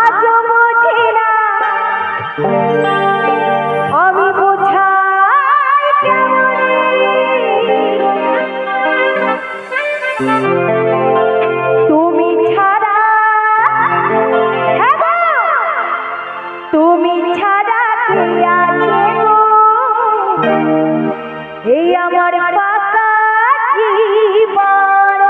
আজও বুঝি না আমি বোঝাই কেমনে তুমি ছাড়া, তুমি ছাড়া কে আছে গো এই আমার ফাঁকা জীবনে।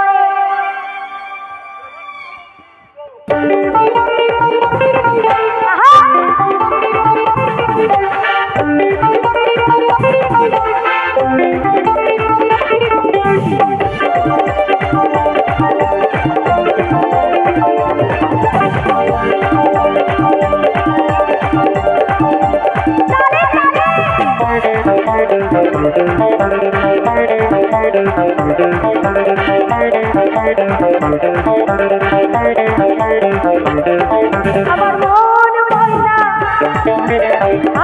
আমার মন ময়না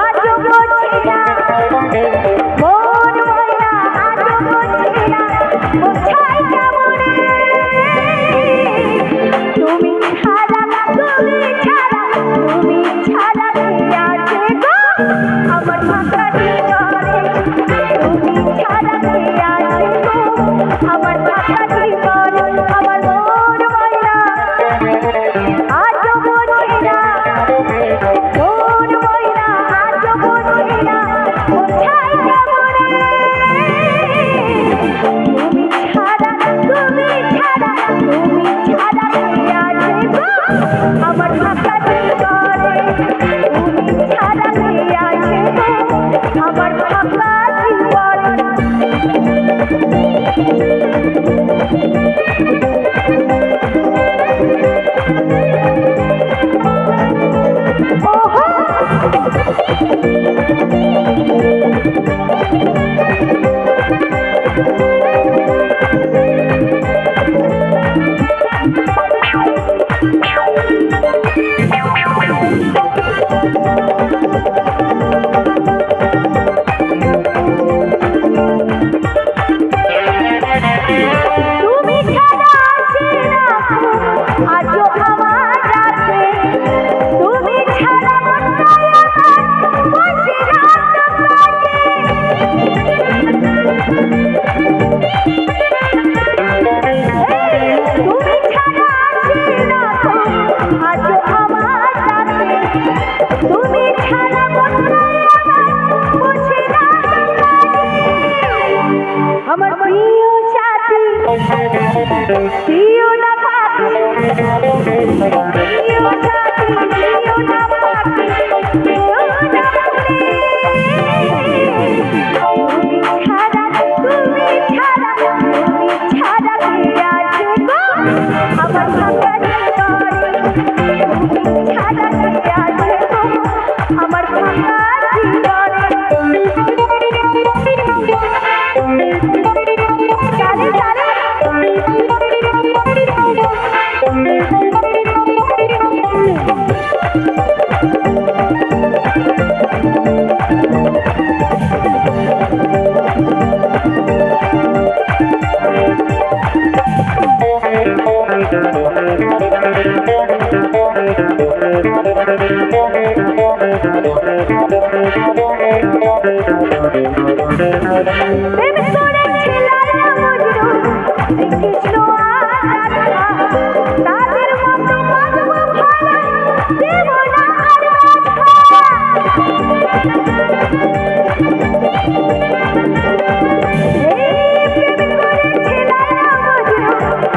আজও বুঝি না, মন ময়না আজও বুঝি না বোঝাই কেমনে তুমি ছাড়া, তুমি ছাড়া, তুমি ছাড়া কে আছে গো আমার ফাঁকা জীবনে, তুমি ছাড়া কে আছে গো আমার ফাঁকা জীবনে। আমার মন ময়না আজও বুঝি না, মন ময়না আজও বুঝি না বোঝাই কেমনে তুমি ছাড়া, তুমি ছাড়া, তুমি ছাড়া কে আছে গো আমার ফাঁকা জীবনে, তুমি ছাড়া কে আছে গো আমার ফাঁকা জীবনে। তুমি ছাড়া আসে না আজও আমার রাতে, তুমি ছাড়া মনটাই আমার বসে রাত কাটে। তুমি ছাড়া আসে না আজও আমার রাতে, তুমি ছাড়া মনটাই আমার বসে রাত কাটে। আমার প্রিয় সাথী প্রিয় না পাখি, প্রিয় সাথী প্রিয় না পাখি, প্রিয় না ফুলে তুমি ছাড়া, তুমি ছাড়া, তুমি ছাড়া কে আছে গো আমার ফাঁকা জীবনে, তুমি ছাড়া কে আছে গো আমার ফাঁকা জীবনে। চারে চারে প্রেম করেছিলাম মজনু শ্রীকৃষ্ণ আর রাধা, তাদের মতো বাঁধব ভালো দেব না আর বাধা। প্রেম করেছিলাম মজনু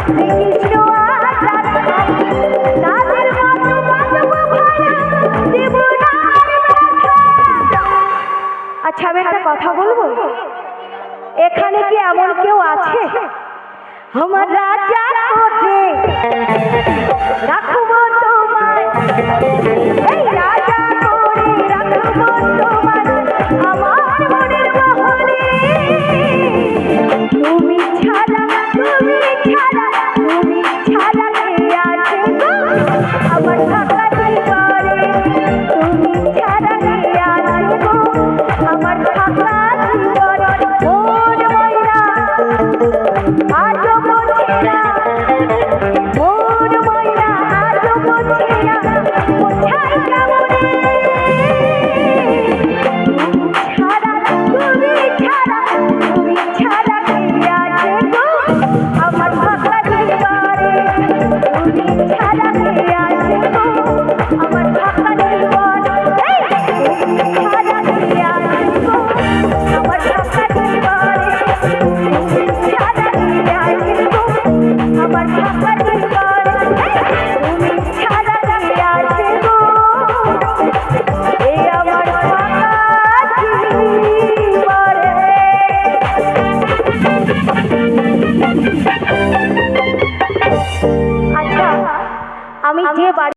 শ্রীকৃষ্ণ আর রাধা, তাদের মতো বাঁধব ভালো দেব না আর বাধা। আচ্ছা আমি একটা কথা বলবো, এখানে কি এমন কেউ আছে আমার রাজা